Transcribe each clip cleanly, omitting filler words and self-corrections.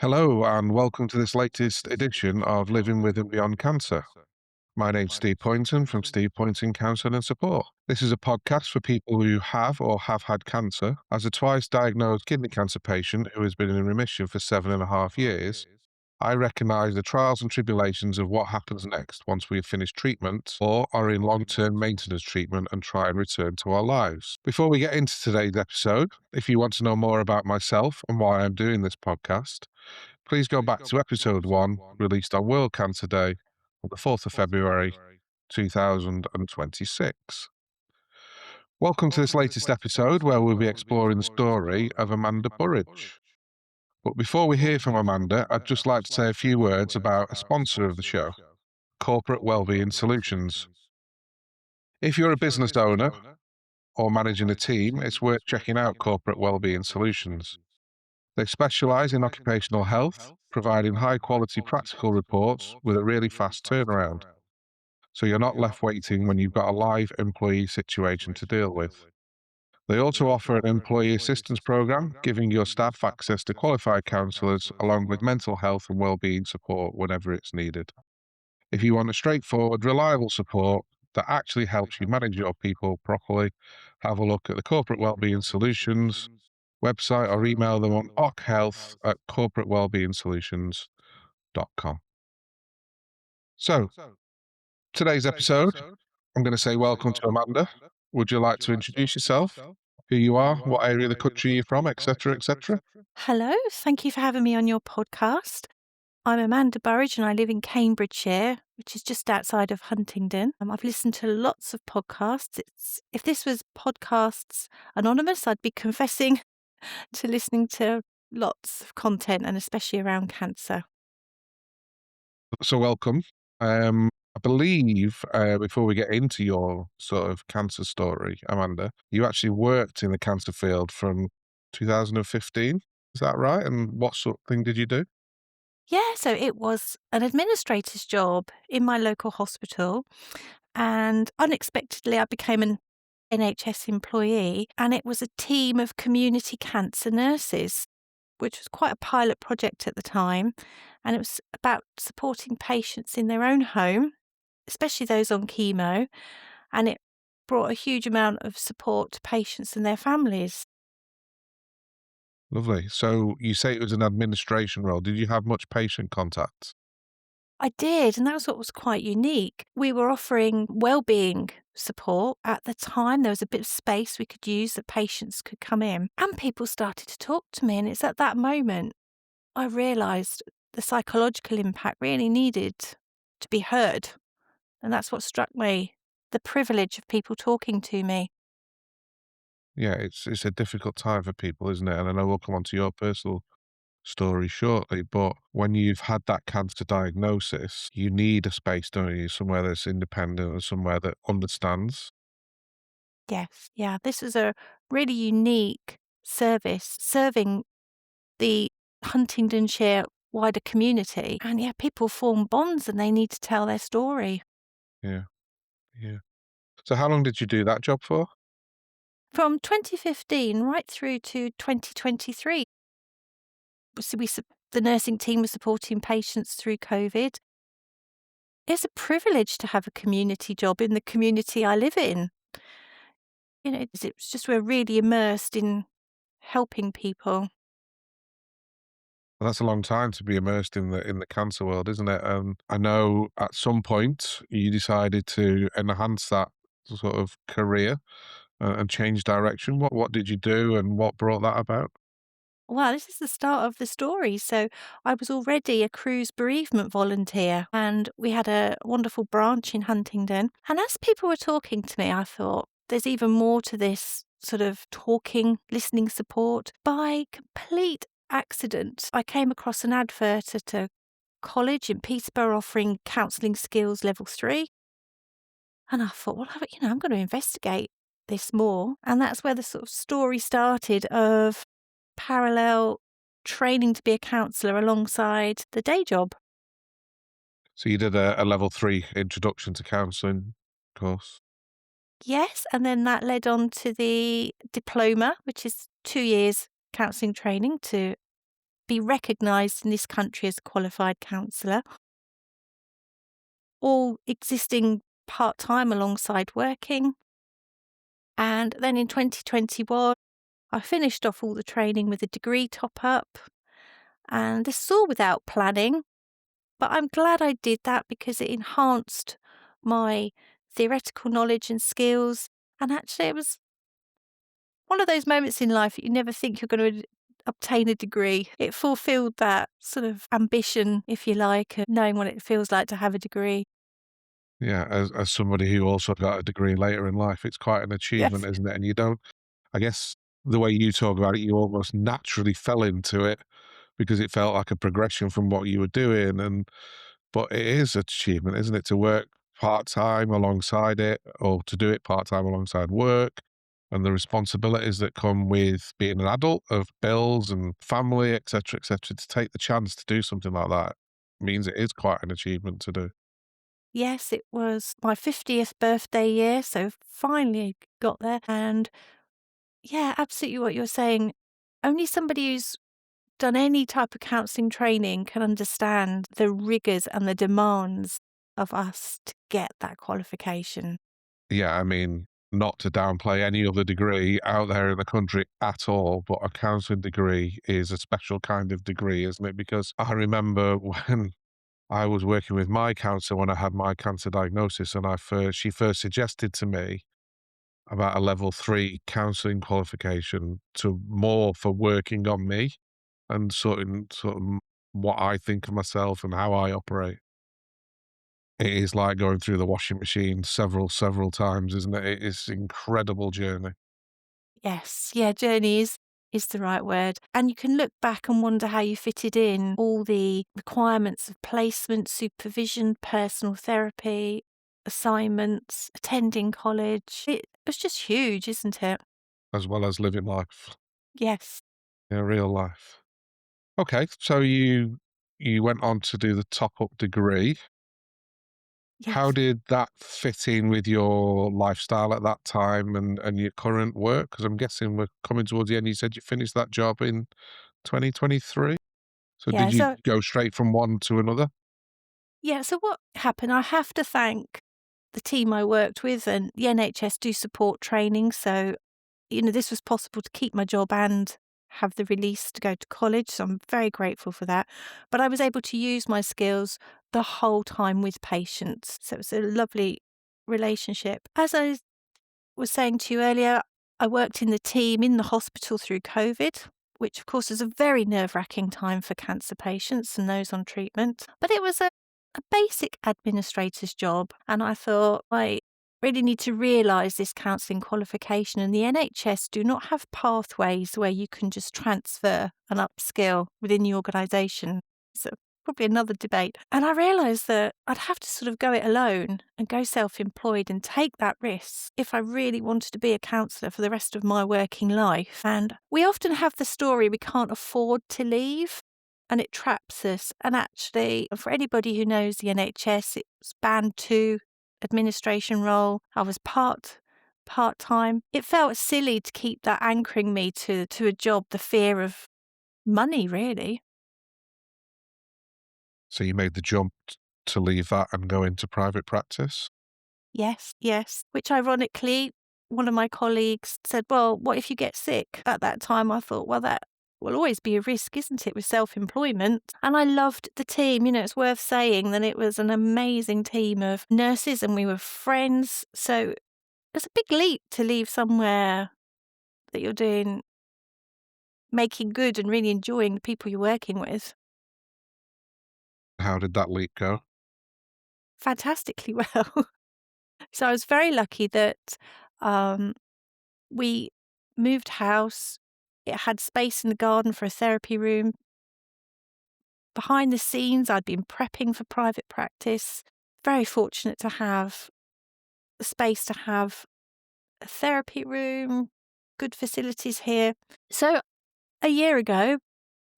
Hello, and welcome to this latest edition of Living with and Beyond Cancer. My name's Steve Poynton from Steve Poynton Counsellor and Support. This is a podcast for people who have or have had cancer. As a twice diagnosed kidney cancer patient who has been in remission for 7.5 years, I recognise the trials and tribulations of what happens next once we have finished treatment or are in long-term maintenance treatment and try and return to our lives. Before we get into today's episode, if you want to know more about myself and why I'm doing this podcast, please go back to episode 1, released on World Cancer Day on the 4th of February 2026. Welcome to this latest episode where we'll be exploring the story of Amanda Burridge. But before we hear from Amanda, I'd just like to say a few words about a sponsor of the show, Corporate Wellbeing Solutions. If you're a business owner or managing a team, it's worth checking out Corporate Wellbeing Solutions. They specialize in occupational health, providing high-quality practical reports with a really fast turnaround, so you're not left waiting when you've got a live employee situation to deal with. They also offer an employee assistance program, giving your staff access to qualified counsellors along with mental health and well-being support whenever it's needed. If you want a straightforward, reliable support that actually helps you manage your people properly, have a look at the Corporate Wellbeing Solutions website or email them on occhealth@corporatewellbeingsolutions.com. So, today's episode, I'm going to say welcome to Amanda. Would you like to introduce yourself, who you are, what area of the country you're from, etc., etc.? Hello, thank you for having me on your podcast. I'm Amanda Burridge and I live in Cambridgeshire, which is just outside of Huntingdon. I've listened to lots of podcasts. If this was Podcasts Anonymous, I'd be confessing to listening to lots of content and especially around cancer. So, welcome. I believe before we get into your sort of cancer story, Amanda, you actually worked in the cancer field from 2015. Is that right? And what sort of thing did you do? Yeah, so it was an administrator's job in my local hospital, and unexpectedly, I became an NHS employee, and it was a team of community cancer nurses, which was quite a pilot project at the time. And it was about supporting patients in their own home, especially those on chemo. And it brought a huge amount of support to patients and their families. Lovely. So you say it was an administration role. Did you have much patient contact? I did, and that was what was quite unique. We were offering wellbeing support at the time. There was a bit of space we could use that patients could come in, and people started to talk to me. And it's at that moment I realised the psychological impact really needed to be heard. And that's what struck me, the privilege of people talking to me. Yeah, it's a difficult time for people, isn't it? And I know we'll come on to your personal story shortly, but when you've had that cancer diagnosis, you need a space, don't you? Somewhere that's independent and somewhere that understands. Yes, yeah, this was a really unique service serving the Huntingdonshire wider community. And yeah, people form bonds and they need to tell their story. Yeah, yeah. So how long did you do that job for? From 2015 right through to 2023, so the nursing team was supporting patients through COVID. It's a privilege to have a community job in the community I live in. It's just we're really immersed in helping people. Well, that's a long time to be immersed in the cancer world, isn't it? I know at some point you decided to enhance that sort of career and change direction. What did you do, and what brought that about? Well, this is the start of the story. So I was already a cruise bereavement volunteer and we had a wonderful branch in Huntingdon. And as people were talking to me, I thought there's even more to this sort of talking, listening support. By complete accident, I came across an advert at a college in Peterborough offering counselling skills level 3. And I thought, well, I'm going to investigate this more. And that's where the sort of story started of parallel training to be a counsellor alongside the day job. So you did a level 3 introduction to counselling course. Yes, and then that led on to the diploma, which is 2 years counselling training to be recognised in this country as a qualified counsellor, all existing part-time alongside working. And then in 2021, I finished off all the training with a degree top-up, and this is all without planning, but I'm glad I did that because it enhanced my theoretical knowledge and skills, and actually it was one of those moments in life that you never think you're gonna obtain a degree. It fulfilled that sort of ambition, if you like, of knowing what it feels like to have a degree. Yeah, as somebody who also got a degree later in life, it's quite an achievement, Yes. isn't it? And you don't I guess the way you talk about it, you almost naturally fell into it because it felt like a progression from what you were doing, and but it is an achievement, isn't it, to work part-time alongside it or to do it part-time alongside work, and the responsibilities that come with being an adult of bills and family, et cetera, to take the chance to do something like that means it is quite an achievement to do. Yes, it was my 50th birthday year, so finally got there, and yeah, absolutely what you're saying. Only somebody who's done any type of counselling training can understand the rigours and the demands of us to get that qualification. Yeah, I mean, not to downplay any other degree out there in the country at all, but a counselling degree is a special kind of degree, isn't it? Because I remember when I was working with my counsellor when I had my cancer diagnosis, and she first suggested to me about a level 3 counselling qualification to more for working on me and sort of what I think of myself and how I operate. It is like going through the washing machine several times, isn't it? It is incredible journey. Yes, yeah, journey is the right word. And you can look back and wonder how you fitted in all the requirements of placement, supervision, personal therapy, assignments, attending college. It was just huge, isn't it? As well as living life, Yes, in real life. Okay, so you went on to do the top-up degree. How yes. did that fit in with your lifestyle at that time and your current work? Because 'Cause I'm guessing we're coming towards the end. You said you finished that job in 2023? So Yeah, did you so go straight from one to another? yeah, so what happened, I have to thank the team I worked with, and the NHS do support training, so, this was possible to keep my job and have the release to go to college, so I'm very grateful for that. But I was able to use my skills the whole time with patients, so it was a lovely relationship. As I was saying to you earlier, I worked in the team in the hospital through COVID, which of course is a very nerve-wracking time for cancer patients and those on treatment. But it was a basic administrator's job, and I thought I really need to realise this counselling qualification, and the NHS do not have pathways where you can just transfer and upskill within the organisation. So probably another debate. And I realised that I'd have to sort of go it alone and go self-employed and take that risk if I really wanted to be a counsellor for the rest of my working life. And we often have the story we can't afford to leave and it traps us. And actually, for anybody who knows the NHS, it's band 2 administration role. I was part-time. It felt silly to keep that anchoring me to a job, the fear of money, really. So you made the jump to leave that and go into private practice? Yes, yes. Which ironically, one of my colleagues said, "Well, what if you get sick?" At that time, I thought, well, that will always be a risk, isn't it, with self-employment? And I loved the team. It's worth saying that it was an amazing team of nurses and we were friends. So it's a big leap to leave somewhere that you're doing, making good and really enjoying the people you're working with How did that leap go? fantastically well. So I was very lucky that um, we moved house. It had space in the garden for a therapy room. Behind the scenes, I'd been prepping for private practice. Very fortunate to have the space to have a therapy room, good facilities here. So a year ago,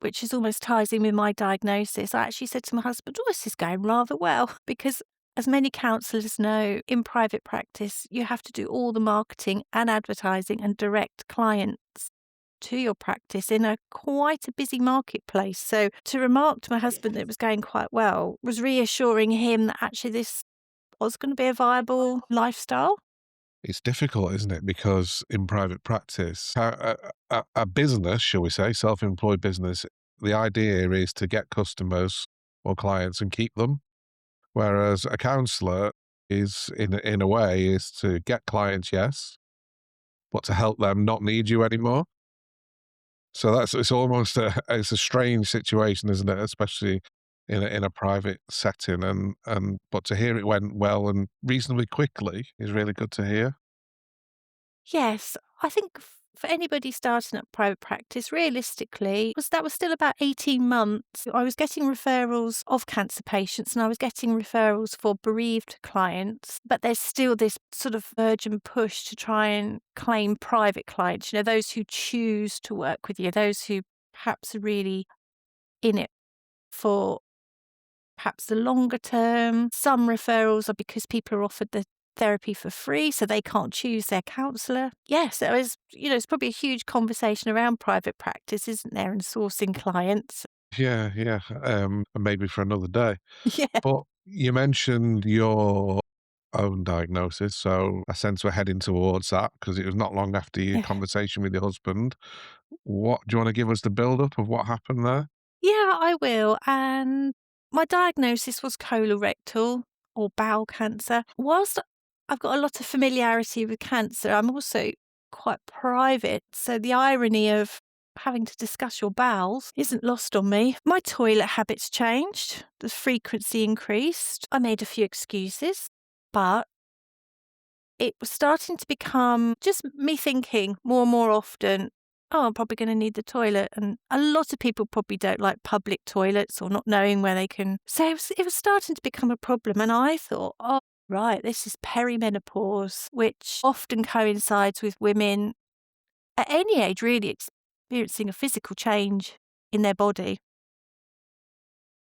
which is almost ties in with my diagnosis, I actually said to my husband, "Oh, this is going rather well." Because as many counsellors know, in private practice, you have to do all the marketing and advertising and direct clients to your practice in a quite a busy marketplace. So to remark to my husband that it was going quite well was reassuring him that actually this was going to be a viable lifestyle. It's difficult, isn't it? Because in private practice, a business, shall we say, self-employed business, the idea is to get customers or clients and keep them. Whereas a counsellor is, in a way, is to get clients, yes, but to help them not need you anymore. So it's almost it's a strange situation, isn't it? Especially in a private setting, and but to hear it went well and reasonably quickly is really good to hear. Yes, I think for anybody starting up private practice, realistically, that was still about 18 months. I was getting referrals of cancer patients and I was getting referrals for bereaved clients, but there's still this sort of urgent push to try and claim private clients, those who choose to work with you, those who perhaps are really in it for perhaps the longer term. Some referrals are because people are offered the therapy for free, so they can't choose their counsellor. Yes, there is, it's probably a huge conversation around private practice, isn't there, and sourcing clients. Yeah, yeah, and maybe for another day. Yeah. But you mentioned your own diagnosis, so I sense we're heading towards that because it was not long after your Yeah. conversation with your husband. What do you want to give us the build up of what happened there? Yeah, I will. And my diagnosis was colorectal or bowel cancer. Whilst I've got a lot of familiarity with cancer, I'm also quite private. So the irony of having to discuss your bowels isn't lost on me. My toilet habits changed, the frequency increased. I made a few excuses, but it was starting to become just me thinking more and more often, oh, I'm probably going to need the toilet. And a lot of people probably don't like public toilets or not knowing where they can. So it was starting to become a problem. And I thought, oh, right, this is perimenopause, which often coincides with women at any age really experiencing a physical change in their body.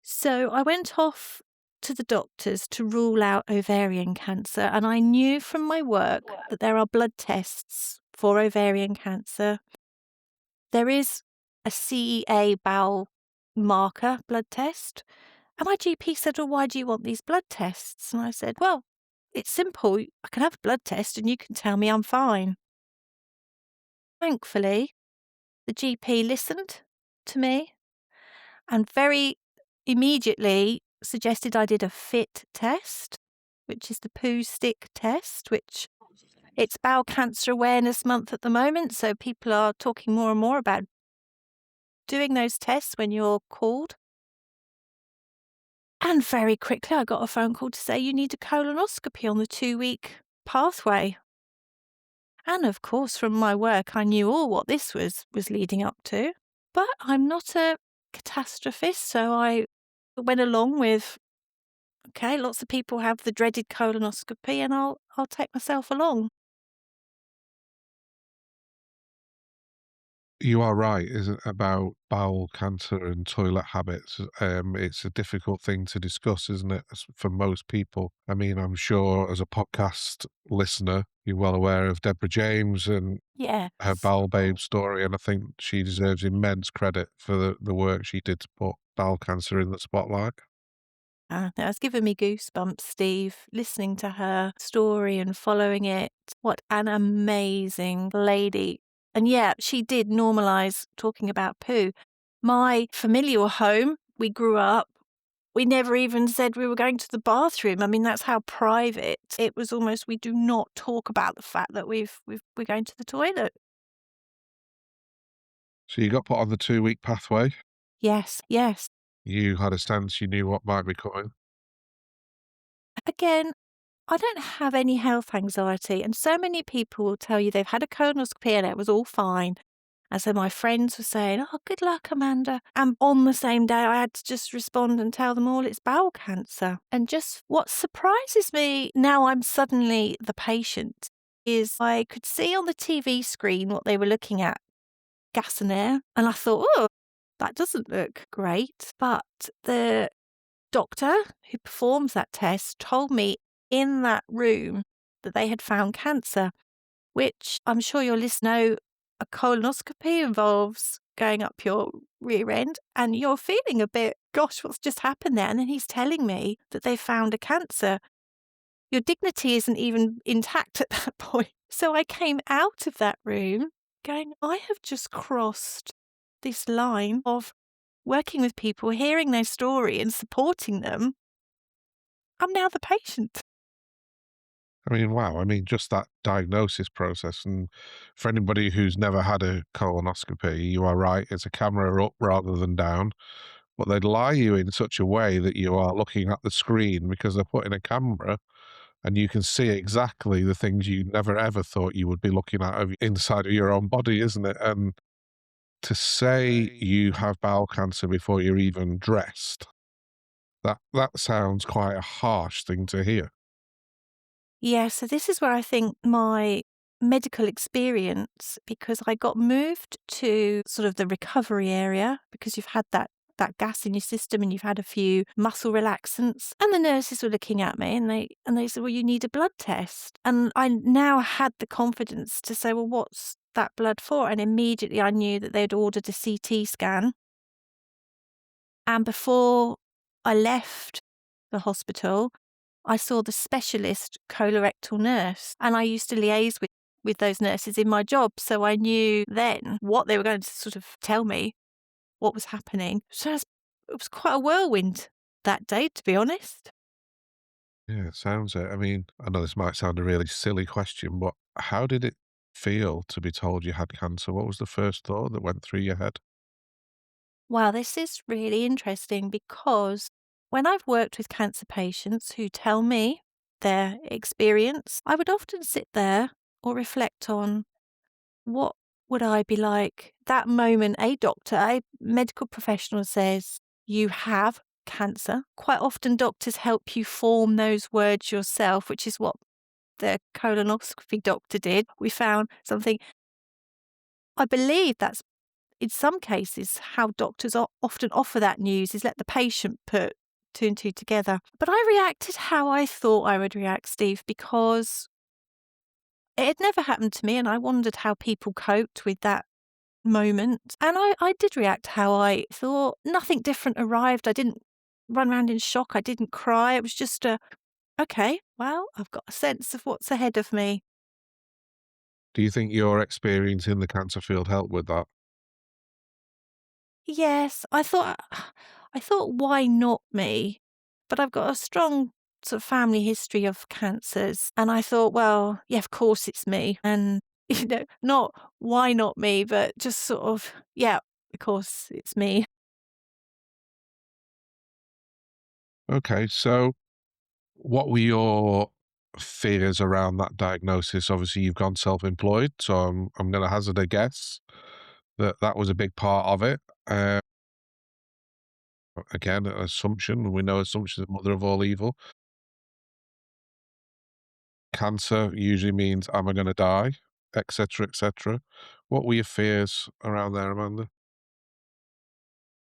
So I went off to the doctors to rule out ovarian cancer, and I knew from my work that there are blood tests for ovarian cancer. There is a CEA bowel marker blood test. And my GP said, well, why do you want these blood tests? And I said, well, it's simple. I can have a blood test and you can tell me I'm fine. Thankfully, the GP listened to me and very immediately suggested I did a FIT test, which is the poo stick test, which it's Bowel Cancer Awareness Month at the moment, so people are talking more and more about doing those tests when you're called. And very quickly I got a phone call to say you need a colonoscopy on the 2-week pathway. And of course, from my work, I knew all what this was leading up to. But I'm not a catastrophist, so I went along with, okay, lots of people have the dreaded colonoscopy, and I'll take myself along. You are right, isn't about bowel cancer and toilet habits. It's a difficult thing to discuss, isn't it, for most people? I mean, I'm sure as a podcast listener, you're well aware of Deborah James and her Yes. Bowel Babe story, and I think she deserves immense credit for the work she did to put bowel cancer in the spotlight. It's given me goosebumps, Steve, listening to her story and following it. What an amazing lady. And yeah, she did normalise talking about poo. My familial home, we grew up, we never even said we were going to the bathroom. I mean, that's how private it was. Almost, we do not talk about the fact that we're going to the toilet. So you got put on the 2-week pathway. Yes, yes. You had a sense you knew what might be coming. Again, I don't have any health anxiety, and so many people will tell you they've had a colonoscopy and it was all fine. And so my friends were saying, oh, good luck, Amanda. And on the same day, I had to just respond and tell them all it's bowel cancer. And just what surprises me now I'm suddenly the patient is I could see on the TV screen what they were looking at, gas and air. And I thought, oh, that doesn't look great. But the doctor who performs that test told me in that room that they had found cancer, which I'm sure your listeners know a colonoscopy involves going up your rear end and you're feeling a bit, gosh, what's just happened there? And then he's telling me that they found a cancer. Your dignity isn't even intact at that point. So I came out of that room going, I have just crossed this line of working with people, hearing their story and supporting them. I'm now the patient. I mean, wow. I mean, just that diagnosis process. And for anybody who's never had a colonoscopy, you are right. It's a camera up rather than down. But they'd lie you in such a way that you are looking at the screen because they're putting a camera and you can see exactly the things you never ever thought you would be looking at inside of your own body, isn't it? And to say you have bowel cancer before you're even dressed, that sounds quite a harsh thing to hear. Yeah, so this is where I think my medical experience, because I got moved to sort of the recovery area because you've had that gas in your system and you've had a few muscle relaxants. And the nurses were looking at me and they said, well, you need a blood test. And I now had the confidence to say, well, what's that blood for? And immediately I knew that they'd ordered a CT scan. And before I left the hospital, I saw the specialist colorectal nurse, and I used to liaise with those nurses in my job, so I knew then what they were going to sort of tell me, what was happening. So it was quite a whirlwind that day, to be honest. Yeah, it sounds it. I mean, I know this might sound a really silly question, but how did it feel to be told you had cancer? What was the first thought that went through your head? Wow, this is really interesting because when I've worked with cancer patients who tell me their experience, I would often sit there or reflect on what would I be like that moment a doctor, a medical professional says, "You have cancer." Quite often doctors help you form those words yourself, which is what the colonoscopy doctor did. We found something. I believe that's in some cases how doctors often offer that news is let the patient put two and two together. But I reacted how I thought I would react, Steve, because it had never happened to me and I wondered how people coped with that moment. And I did react how I thought. Nothing different arrived. I didn't run around in shock. I didn't cry. It was just okay, well, I've got a sense of what's ahead of me. Do you think your experience in the cancer field helped with that? Yes, I thought, why not me? But I've got a strong sort of family history of cancers. And I thought, well, yeah, of course it's me. And, not why not me, but just sort of, yeah, of course it's me. Okay, so what were your fears around that diagnosis? Obviously, you've gone self-employed, so I'm going to hazard a guess that that was a big part of it. Uh, Again, an assumption. We know assumption is the mother of all evil. Cancer usually means, am I going to die, etc., etc. What were your fears around there, Amanda?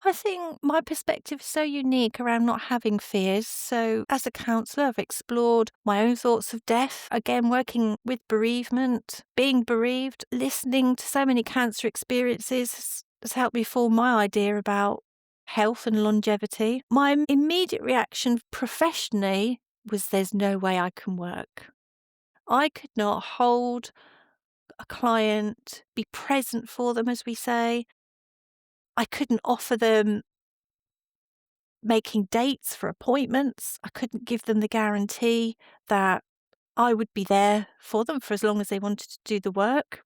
I think my perspective is so unique around not having fears. So, as a counsellor, I've explored my own thoughts of death, again, working with bereavement, being bereaved, listening to so many cancer experiences has helped me form my idea about health and longevity. My immediate reaction professionally was there's no way I can work. I could not hold a client, be present for them, as we say. I couldn't offer them making dates for appointments. I couldn't give them the guarantee that I would be there for them for as long as they wanted to do the work.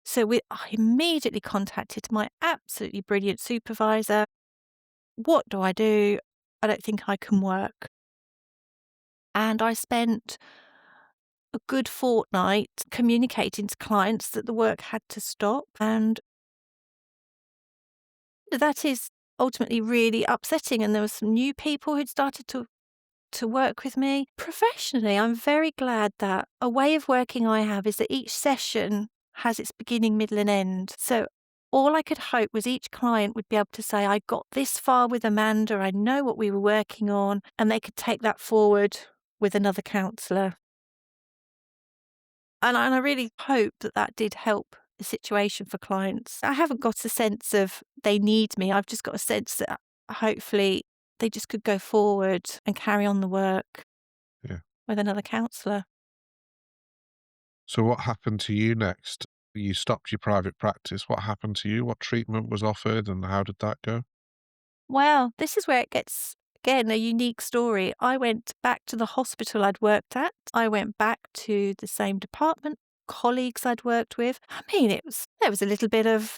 So I immediately contacted my absolutely brilliant supervisor. What do I do? I don't think I can work. And I spent a good fortnight communicating to clients that the work had to stop. And that is ultimately really upsetting. And there were some new people who'd started to work with me. Professionally, I'm very glad that a way of working I have is that each session has its beginning, middle, and end. So all I could hope was each client would be able to say, I got this far with Amanda, I know what we were working on, and they could take that forward with another counsellor. And I really hope that that did help the situation for clients. I haven't got a sense of they need me. I've just got a sense that hopefully they just could go forward and carry on the work Yeah. with another counsellor. So what happened to you next? You stopped your private practice. What happened to you? What treatment was offered and how did that go? Well, this is where it gets, again, a unique story. I went back to the hospital I'd worked at. I went back to the same department, colleagues I'd worked with. I mean, there was a little bit of,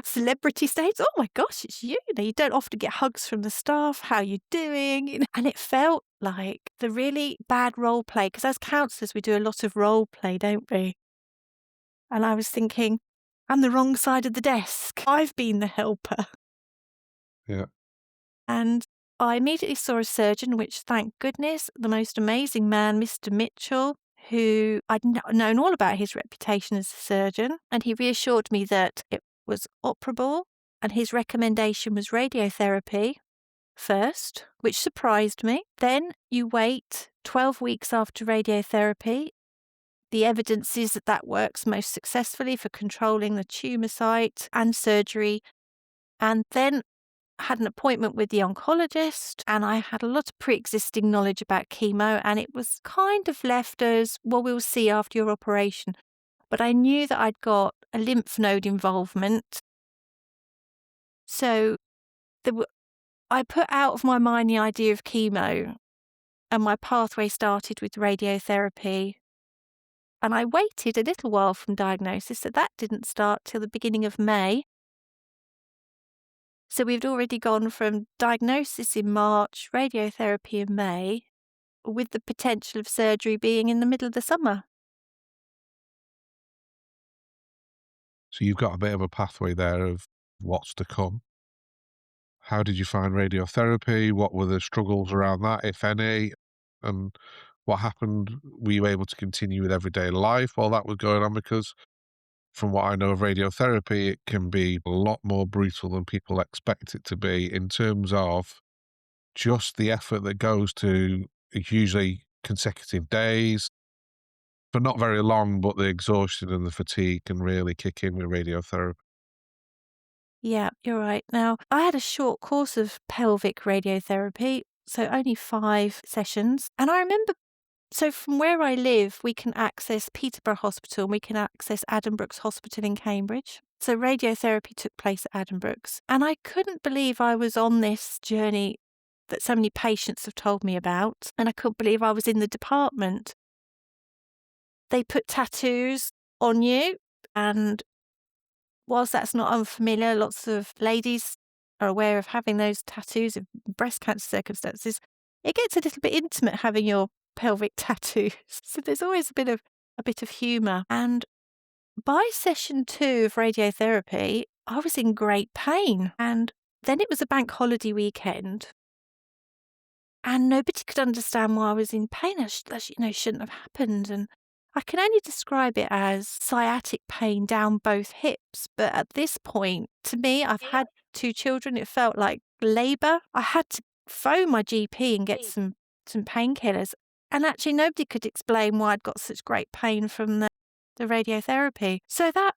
celebrity status. Oh my gosh, it's you. You don't often get hugs from the staff. How you doing? And it felt like the really bad role play, because as counsellors, we do a lot of role play, don't we? And I was thinking, I'm the wrong side of the desk. I've been the helper. Yeah. And I immediately saw a surgeon, which, thank goodness, the most amazing man, Mr. Mitchell, who I'd known all about his reputation as a surgeon. And he reassured me that it was operable. And his recommendation was radiotherapy first, which surprised me. Then you wait 12 weeks after radiotherapy. The evidence is that that works most successfully for controlling the tumour site and surgery. And then had an appointment with the oncologist, and I had a lot of pre-existing knowledge about chemo, and it was kind of left as, well, we'll see after your operation. But I knew that I'd got a lymph node involvement. So I put out of my mind the idea of chemo, and my pathway started with radiotherapy. And I waited a little while from diagnosis, so that didn't start till the beginning of May. So we'd already gone from diagnosis in March, radiotherapy in May, with the potential of surgery being in the middle of the summer. So you've got a bit of a pathway there of what's to come. How did you find radiotherapy? What were the struggles around that, if any? And what happened? Were you able to continue with everyday life while that was going on? Because from what I know of radiotherapy, it can be a lot more brutal than people expect it to be in terms of just the effort that goes to usually consecutive days for not very long, but the exhaustion and the fatigue can really kick in with radiotherapy. Yeah, you're right. Now, I had a short course of pelvic radiotherapy, so only 5 sessions. And I remember, so from where I live, we can access Peterborough Hospital and we can access Addenbrooke's Hospital in Cambridge. So radiotherapy took place at Addenbrooke's. And I couldn't believe I was on this journey that so many patients have told me about. And I couldn't believe I was in the department. They put tattoos on you, and whilst that's not unfamiliar, lots of ladies are aware of having those tattoos of breast cancer circumstances. It gets a little bit intimate having your pelvic tattoos. So there's always a bit of humour. And by session 2 of radiotherapy, I was in great pain. And then it was a bank holiday weekend. And nobody could understand why I was in pain. That shouldn't have happened. And I can only describe it as sciatic pain down both hips. But at this point, to me, I've had 2 children. It felt like labour. I had to phone my GP and get some painkillers. And actually, nobody could explain why I'd got such great pain from the radiotherapy. So that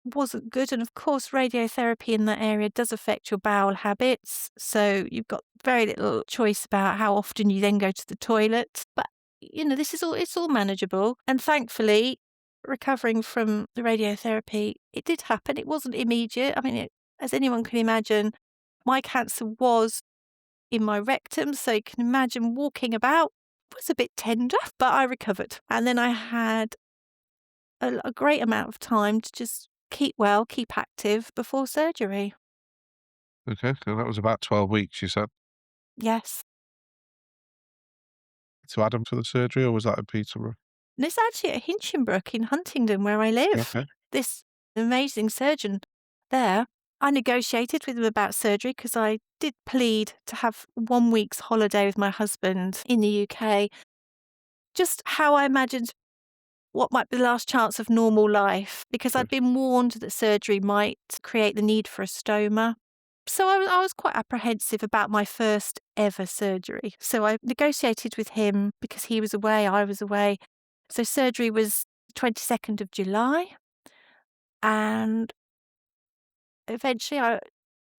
wasn't good. And of course, radiotherapy in that area does affect your bowel habits. So you've got very little choice about how often you then go to the toilet. But, it's all manageable. And thankfully, recovering from the radiotherapy, it did happen. It wasn't immediate. I mean, as anyone can imagine, my cancer was in my rectum. So you can imagine walking about was a bit tender, but I recovered. And then I had a great amount of time to just keep well, keep active before surgery. Okay, so that was about 12 weeks, you said, Yes. to Adam for the surgery, or was that at Peterborough? And it's actually at Hinchinbrook in Huntingdon where I live. Okay. This amazing surgeon there, I negotiated with him about surgery because I did plead to have 1 week's holiday with my husband in the UK. Just how I imagined what might be the last chance of normal life, because I'd Good. been warned that surgery might create the need for a stoma. So I was quite apprehensive about my first ever surgery. So I negotiated with him because he was away, I was away. So surgery was 22nd of July, and eventually I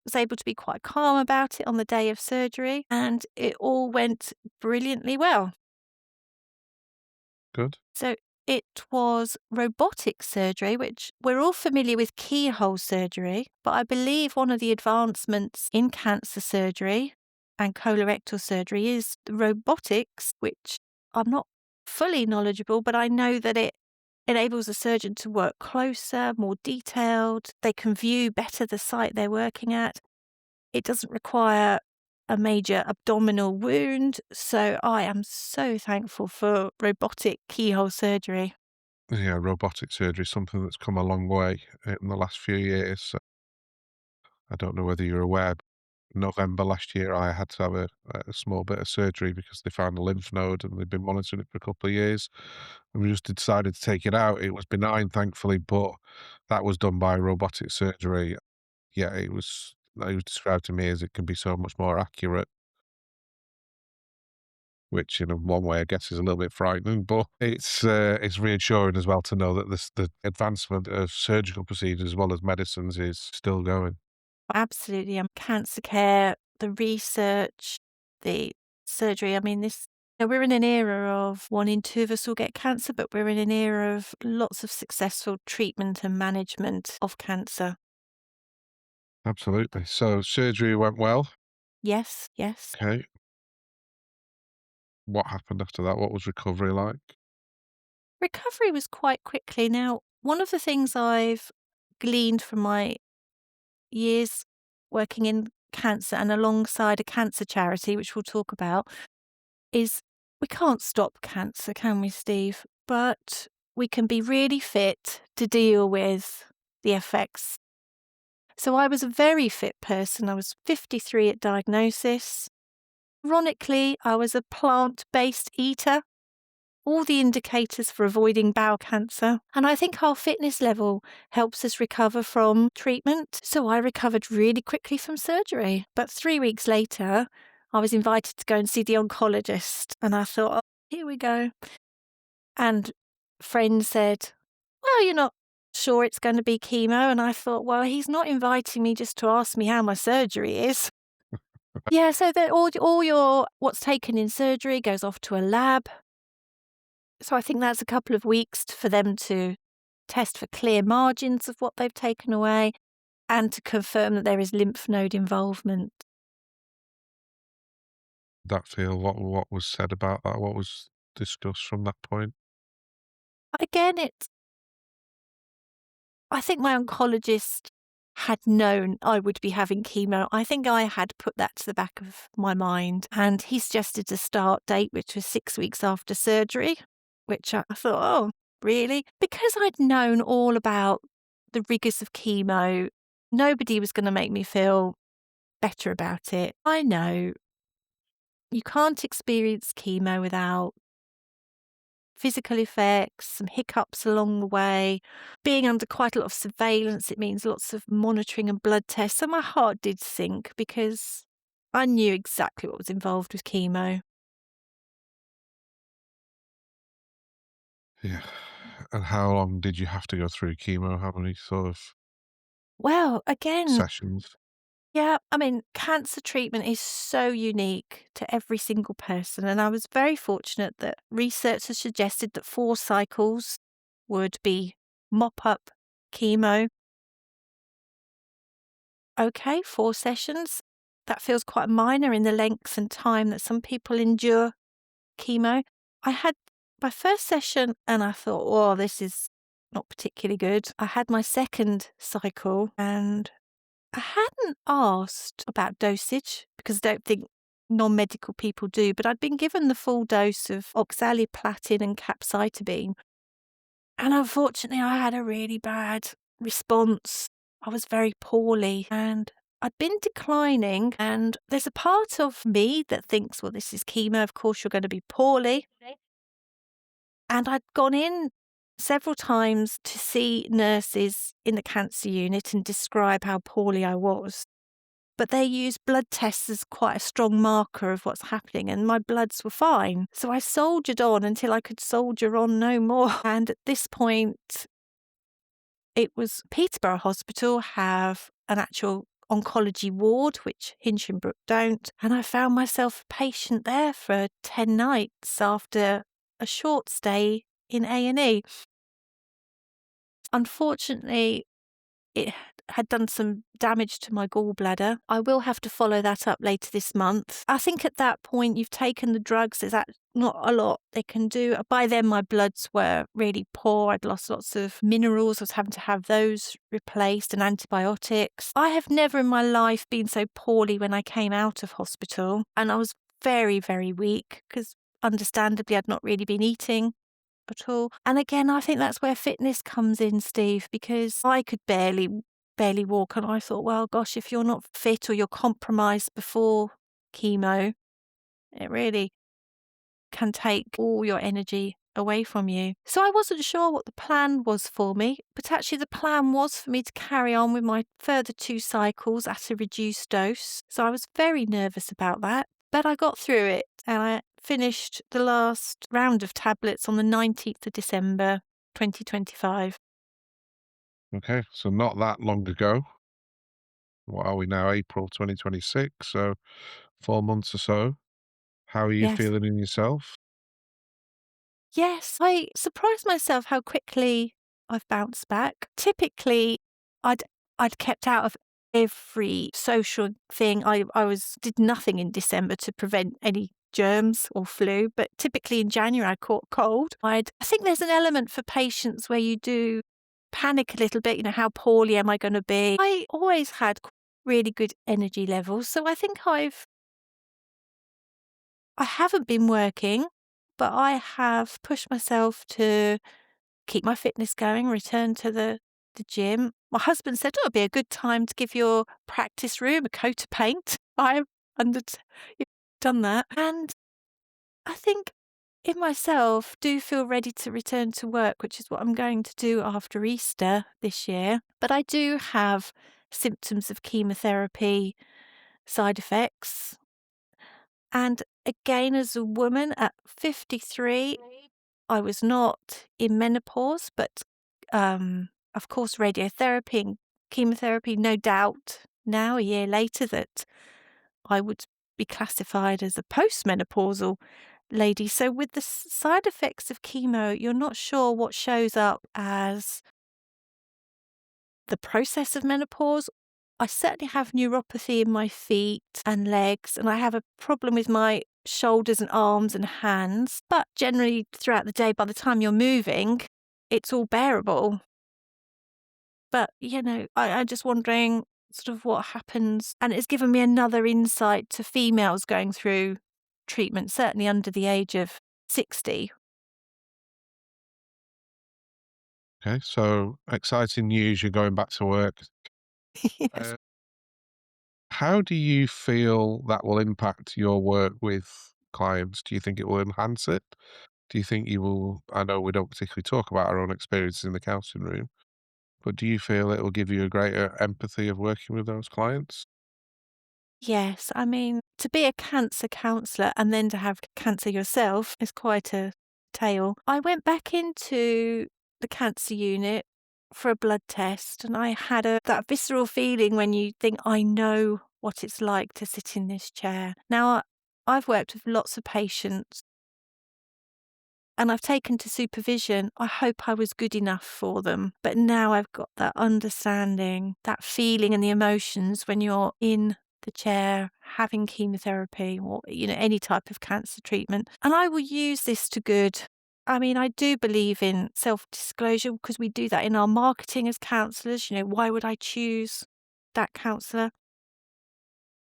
was able to be quite calm about it on the day of surgery, and it all went brilliantly well. Good. So it was robotic surgery, which we're all familiar with keyhole surgery, but I believe one of the advancements in cancer surgery and colorectal surgery is the robotics, which I'm not fully knowledgeable, but I know that it enables a surgeon to work closer, more detailed. They can view better the site they're working at. It doesn't require a major abdominal wound, so I am so thankful for robotic keyhole surgery. Yeah, robotic surgery is something that's come a long way in the last few years. So I don't know whether you're aware, but November last year, I had to have a small bit of surgery because they found a lymph node and they've been monitoring it for a couple of years. And we just decided to take it out. It was benign, thankfully, but that was done by robotic surgery. Yeah, it was described to me as it can be so much more accurate, which in one way I guess is a little bit frightening, but it's reassuring as well to know that the advancement of surgical procedures as well as medicines is still going. Absolutely, cancer care, the research, the surgery. I mean, we're in an era of 1 in 2 of us will get cancer, but we're in an era of lots of successful treatment and management of cancer. Absolutely. So surgery went well. Yes, yes. Okay. What happened after that? What was recovery like? Recovery was quite quickly. Now, one of the things I've gleaned from my years working in cancer and alongside a cancer charity, which we'll talk about, is we can't stop cancer, can we, Steve? But we can be really fit to deal with the effects. So I was a very fit person. I was 53 at diagnosis. Ironically, I was a plant based eater, all the indicators for avoiding bowel cancer. And I think our fitness level helps us recover from treatment. So I recovered really quickly from surgery. But 3 weeks later, I was invited to go and see the oncologist. And I thought, oh, here we go. And friends said, well, you're not sure it's going to be chemo. And I thought, well, he's not inviting me just to ask me how my surgery is. Yeah, so that all your what's taken in surgery goes off to a lab. So I think that's a couple of weeks for them to test for clear margins of what they've taken away and to confirm that there is lymph node involvement. That feel what was said about that? What was discussed from that point? Again, I think my oncologist had known I would be having chemo. I think I had put that to the back of my mind, and he suggested a start date, which was 6 weeks after surgery, which I thought, oh, really? Because I'd known all about the rigours of chemo, nobody was going to make me feel better about it. I know you can't experience chemo without physical effects, some hiccups along the way. Being under quite a lot of surveillance, it means lots of monitoring and blood tests. So my heart did sink because I knew exactly what was involved with chemo. Yeah. And how long did you have to go through chemo? How many sort of Well, again, sessions? yeah, I mean, cancer treatment is so unique to every single person. And I was very fortunate that research has suggested that 4 cycles would be mop up chemo. Okay, 4 sessions. That feels quite minor in the length and time that some people endure chemo. I had my first session and I thought, oh, this is not particularly good. I had my second cycle and I hadn't asked about dosage because I don't think non-medical people do, but I'd been given the full dose of oxaliplatin and capecitabine. And unfortunately, I had a really bad response. I was very poorly and I'd been declining. And there's a part of me that thinks, well, this is chemo. Of course, you're going to be poorly. And I'd gone in several times to see nurses in the cancer unit and describe how poorly I was. but they use blood tests as quite a strong marker of what's happening, and my bloods were fine. So I soldiered on until I could soldier on no more. And at this point, it was Peterborough Hospital have an actual oncology ward, which Hinchinbrook don't, and I found myself a patient there for 10 nights after a short stay in A&E. Unfortunately, it had done some damage to my gallbladder. I will have to follow that up later this month. I think at that point you've taken the drugs, there's not a lot they can do. By then my bloods were really poor. I'd lost lots of minerals. I was having to have those replaced and antibiotics. I have never in my life been so poorly when I came out of hospital, and I was very, very weak because understandably I'd not really been eating at all. And again, I think that's where fitness comes in, Steve, because I could barely walk, and I thought, well, gosh, if you're not fit or you're compromised before chemo, it really can take all your energy away from you. So I wasn't sure what the plan was for me, but actually the plan was for me to carry on with my further 2 cycles at a reduced dose. So I was very nervous about that, but I got through it, and I finished the last round of tablets on the 19th of December 2025. Okay, so not that long ago. What are we now? April 2026, so 4 months or so. How are you Yes. feeling in yourself? Yes, I surprised myself how quickly I've bounced back. Typically, I'd I'd kept out of every social thing. I did nothing in December to prevent any germs or flu, but typically in January I caught cold. I think there's an element for patients where you do panic a little bit, how poorly am I going to be? I always had really good energy levels, so I think I haven't been working, but I have pushed myself to keep my fitness going, return to the gym. My husband said, "Oh, it'd be a good time to give your practice room a coat of paint." I've under done that. And I think in myself do feel ready to return to work, which is what I'm going to do after Easter this year. But I do have symptoms of chemotherapy side effects. And again, as a woman at 53, I was not in menopause, but of course, radiotherapy and chemotherapy, no doubt now, a year later, that I would be classified as a postmenopausal lady. So, with the side effects of chemo, you're not sure what shows up as the process of menopause. I certainly have neuropathy in my feet and legs, and I have a problem with my shoulders and arms and hands. But generally, throughout the day, by the time you're moving, it's all bearable. But, I'm just wondering sort of what happens. And it's given me another insight to females going through treatment, certainly under the age of 60. Okay, so exciting news, you're going back to work. Yes. Uh, how do you feel that will impact your work with clients? Do you think it will enhance it? Do you think you will I know we don't particularly talk about our own experiences in the counselling room, but do you feel it will give you a greater empathy of working with those clients? Yes, I mean, to be a cancer counsellor and then to have cancer yourself is quite a tale. I went back into the cancer unit for a blood test, and I had that visceral feeling when you think, I know what it's like to sit in this chair. Now, I've worked with lots of patients and I've taken to supervision. I hope I was good enough for them. But now I've got that understanding, that feeling and the emotions when you're in the chair having chemotherapy or, any type of cancer treatment. And I will use this to good. I mean, I do believe in self-disclosure because we do that in our marketing as counsellors. Why would I choose that counsellor?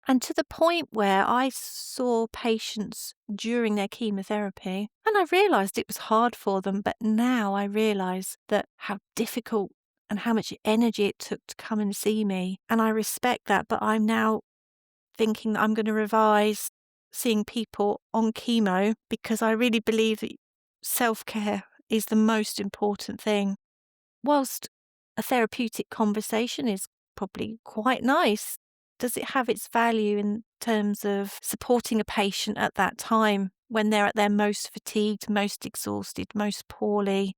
And to the point where I saw patients during their chemotherapy, and I realised it was hard for them, but now I realise that how difficult and how much energy it took to come and see me. And I respect that, but I'm now thinking that I'm going to revise seeing people on chemo because I really believe that self-care is the most important thing. Whilst a therapeutic conversation is probably quite nice, does it have its value in terms of supporting a patient at that time when they're at their most fatigued, most exhausted, most poorly?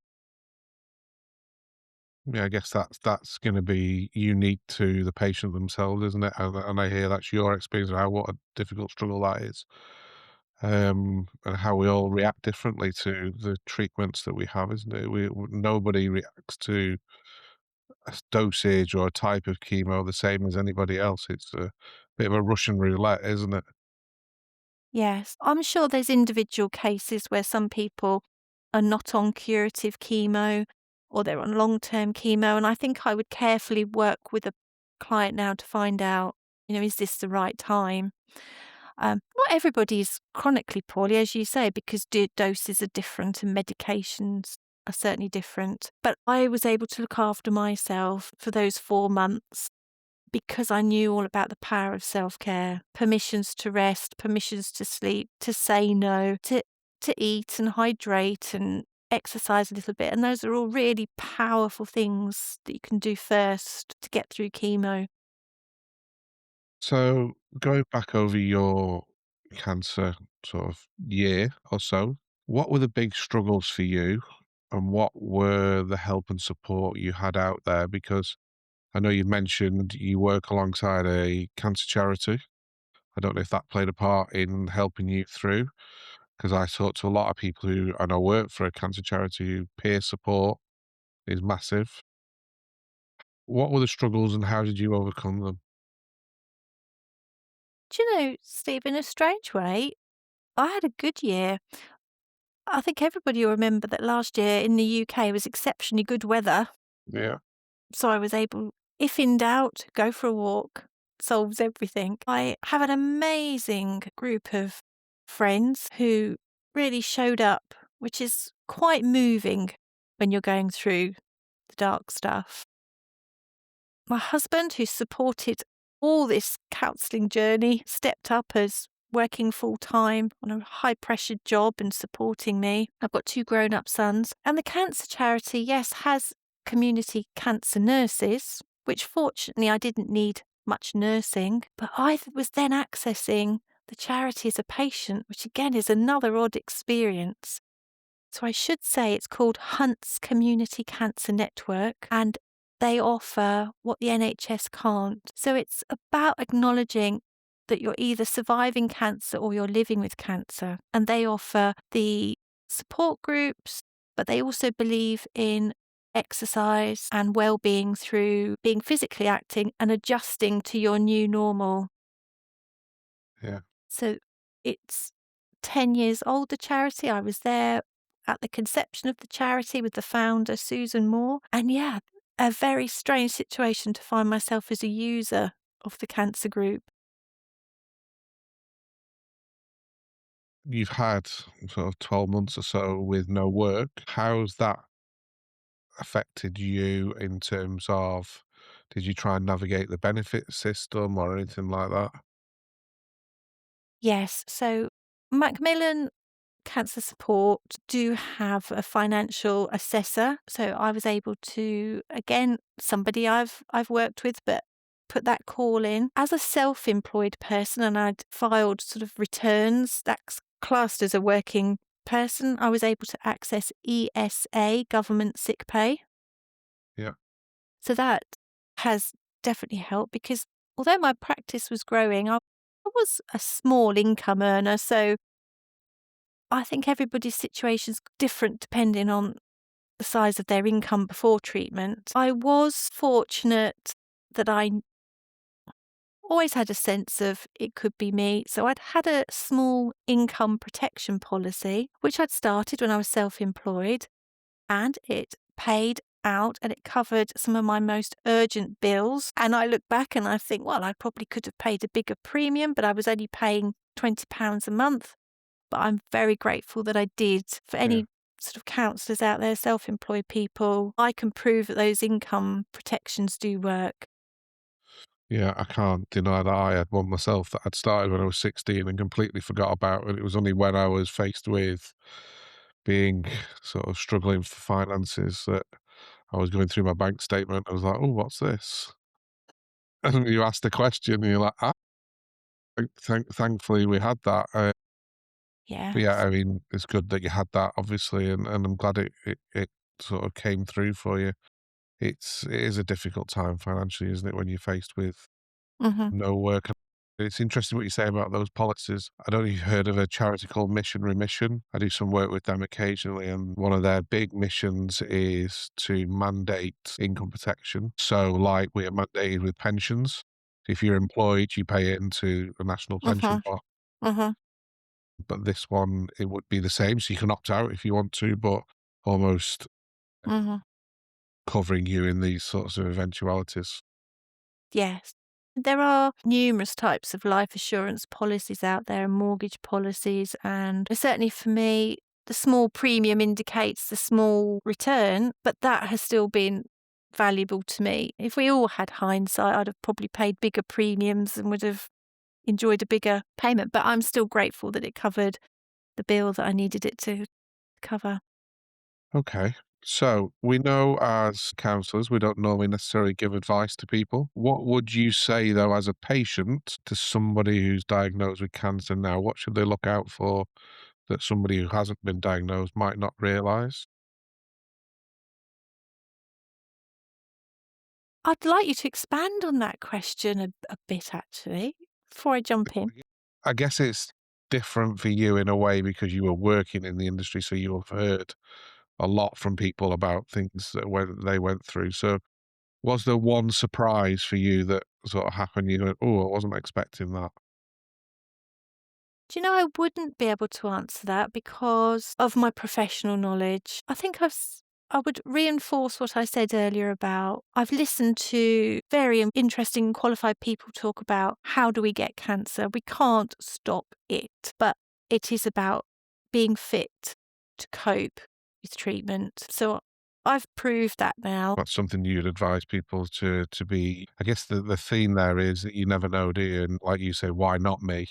Yeah, I guess that's gonna be unique to the patient themselves, isn't it? And I hear that's your experience of how what a difficult struggle that is, and how we all react differently to the treatments that we have, isn't it? Nobody reacts to a dosage or a type of chemo the same as anybody else. It's a bit of a Russian roulette, isn't it? Yes, I'm sure there's individual cases where some people are not on curative chemo or they're on long-term chemo, and I think I would carefully work with a client now to find out, is this the right time? Not everybody's chronically poorly, as you say, because doses are different and medications are certainly different. But I was able to look after myself for those 4 months because I knew all about the power of self-care, permissions to rest, permissions to sleep, to say no, to eat and hydrate and exercise a little bit. And those are all really powerful things that you can do first to get through chemo. So going back over your cancer sort of year or so, what were the big struggles for you, and what were the help and support you had out there? Because I know you've mentioned you work alongside a cancer charity. I don't know if that played a part in helping you through, because I talk to a lot of people who, and I work for a cancer charity, who peer support is massive. What were the struggles and how did you overcome them? Do you know, Steve, in a strange way, I had a good year. I think everybody will remember that last year in the UK was exceptionally good weather. Yeah, So I was able, if in doubt, go for a walk, solves everything. I have an amazing group of friends who really showed up, which is quite moving when you're going through the dark stuff. My husband, who supported all this counselling journey, stepped up as working full time on a high pressured job and supporting me. I've got two grown up sons. And the cancer charity, yes, has community cancer nurses, which fortunately I didn't need much nursing, but was then accessing the charity as a patient, which again is another odd experience. So I should say it's called Hunt's Community Cancer Network, and they offer what the NHS can't. So it's about acknowledging that you're either surviving cancer or you're living with cancer. And they offer the support groups, but they also believe in exercise and well-being through being physically acting and adjusting to your new normal. yeah. So it's 10 years old, the charity. I was there at the conception of the charity with the founder, Susan Moore. And yeah, a very strange situation to find myself as a user of the cancer group. You've had sort of 12 months or so with no work. How's that affected you in terms of, did you try and navigate the benefit system or anything like that? Yes. So Macmillan Cancer Support do have a financial assessor. So I was able to, again, somebody I've worked with, but put that call in as a self-employed person, and I'd filed sort of returns that's classed as a working person. I was able to access ESA, government sick pay. Yeah, So that has definitely helped because although my practice was growing, I was a small income earner. So I think everybody's situation's different depending on the size of their income before treatment. I was fortunate that I always had a sense of it could be me. So I'd had a small income protection policy, which I'd started when I was self employed, and it paid out and it covered some of my most urgent bills. And I look back and I think, well, I probably could have paid a bigger premium, but I was only paying £20 a month. But I'm very grateful that I did. For yeah. any sort of counsellors out there, self-employed people, I can prove that those income protections do work. Yeah, I can't deny that I had one myself that I'd started when I was 16 and completely forgot about, and it was only when I was faced with being sort of struggling for finances that I was going through my bank statement. I was like, "Oh, what's this?" and you ask the question, and you're like, "Ah, thankfully we had that." But yeah, Yes. I mean, it's good that you had that, obviously, and I'm glad it sort of came through for you. It is a difficult time financially, isn't it, when you're faced with Mhm. no work. It's interesting what you say about those policies. I don't know if you've heard of a charity called Mission Remission. I do some work with them occasionally, and one of their big missions is to mandate income protection. So, like we are mandated with pensions. If you're employed, you pay it into a national pension Mhm. pot. Mhm. But this one, it would be the same. So you can opt out if you want to, but almost Mhm. covering you in these sorts of eventualities. Yes. There are numerous types of life assurance policies out there and mortgage policies, and certainly for me, the small premium indicates the small return, but that has still been valuable to me. If we all had hindsight, I'd have probably paid bigger premiums and would have enjoyed a bigger payment, but I'm still grateful that it covered the bill that I needed it to cover. Okay. So we know as counsellors, we don't normally necessarily give advice to people. What would you say, though, as a patient to somebody who's diagnosed with cancer now? What should they look out for that somebody who hasn't been diagnosed might not realise? I'd like you to expand on that question a bit, actually, before I jump in. I guess it's different for you in a way because you were working in the industry, so you have heard a lot from people about things that they went through. So, was there one surprise for you that sort of happened? You went, "Oh, I wasn't expecting that." Do you know, I wouldn't be able to answer that because of my professional knowledge. I think I would reinforce what I said earlier about I've listened to very interesting qualified people talk about how do we get cancer. We can't stop it, but it is about being fit to cope with treatment. So I've proved that now. That's something you'd advise people to be. I guess the theme there is that you never know, do you? And like you say, why not me?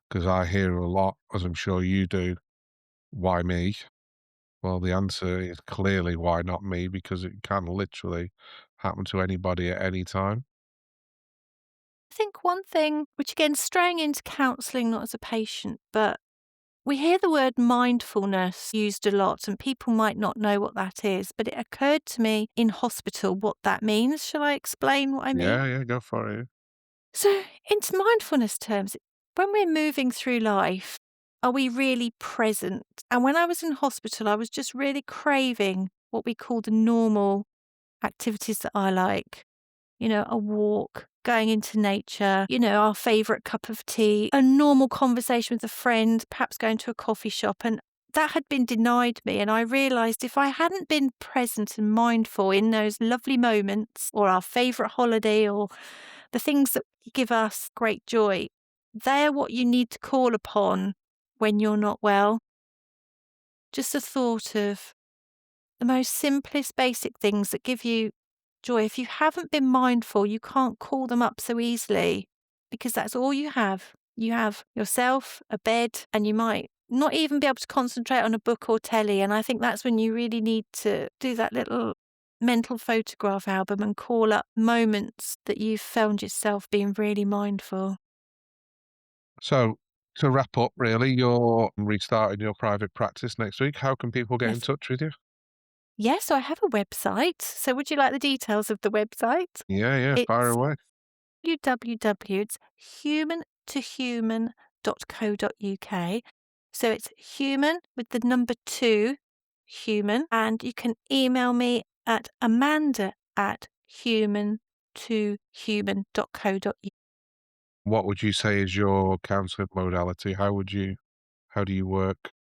Because I hear a lot, as I'm sure you do, why me? Well, the answer is clearly why not me, because it can literally happen to anybody at any time. I think one thing, which again, straying into counselling, not as a patient, but we hear the word mindfulness used a lot, and people might not know what that is, but it occurred to me in hospital what that means. Shall I explain what I mean? Yeah, yeah, go for it. So, into mindfulness terms, when we're moving through life, are we really present? And when I was in hospital, I was just really craving what we call the normal activities that I like. You know, a walk, going into nature, our favourite cup of tea, a normal conversation with a friend, perhaps going to a coffee shop. And that had been denied me. And I realised if I hadn't been present and mindful in those lovely moments or our favourite holiday or the things that give us great joy, they're what you need to call upon when you're not well. Just a thought of the most simplest basic things that give you joy. If you haven't been mindful, you can't call them up so easily because that's all you have. You have yourself, a bed, and you might not even be able to concentrate on a book or telly. And I think that's when you really need to do that little mental photograph album and call up moments that you've found yourself being really mindful. So, to wrap up, really, you're restarting your private practice next week. How can people get in Yes. touch with you? Yes, so I have a website. So would you like the details of the website? Yeah, yeah, fire It's away. www. It's humantohuman.co.uk. So it's human with the number 2, human, and you can email me at amanda@humantohuman.co.uk. What would you say is your counselling modality? How do you work?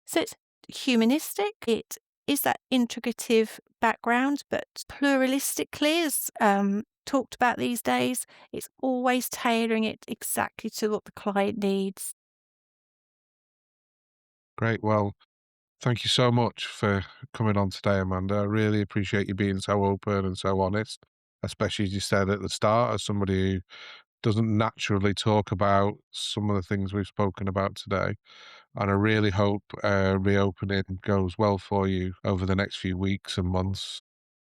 So it's humanistic. It is that integrative background, but pluralistically, as talked about these days, it's always tailoring it exactly to what the client needs. Great. Well, thank you so much for coming on today, Amanda. I really appreciate you being so open and so honest, especially as you said at the start, as somebody who doesn't naturally talk about some of the things we've spoken about today. And I really hope reopening goes well for you over the next few weeks and months.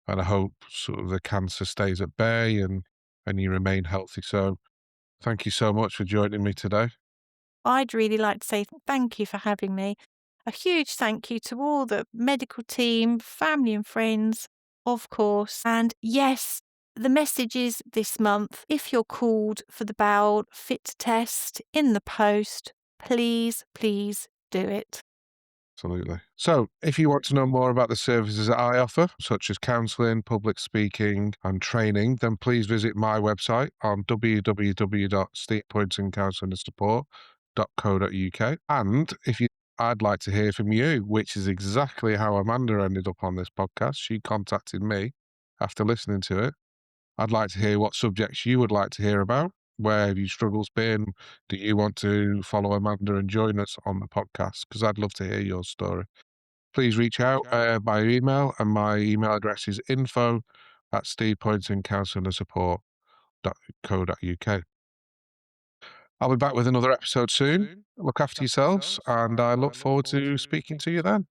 And I hope sort of the cancer stays at bay, and and you remain healthy. So thank you so much for joining me today. I'd really like to say thank you for having me. A huge thank you to all the medical team, family and friends, of course. And yes, the message is this month, if you're called for the bowel fit test in the post, please, please do it. Absolutely. So, if you want to know more about the services that I offer, such as counselling, public speaking, and training, then please visit my website on www.steeppointsandcounsellingandsuppport.co.uk. And if you, I'd like to hear from you, which is exactly how Amanda ended up on this podcast. She contacted me after listening to it. I'd like to hear what subjects you would like to hear about. Where have your struggles been? Do you want to follow Amanda and join us on the podcast? Because I'd love to hear your story. Please reach out by email, and my email address is info@stevepointsandcounsellingandsuppport.co.uk. I'll be back with another episode soon. Look after yourselves, and I look forward to speaking to you then.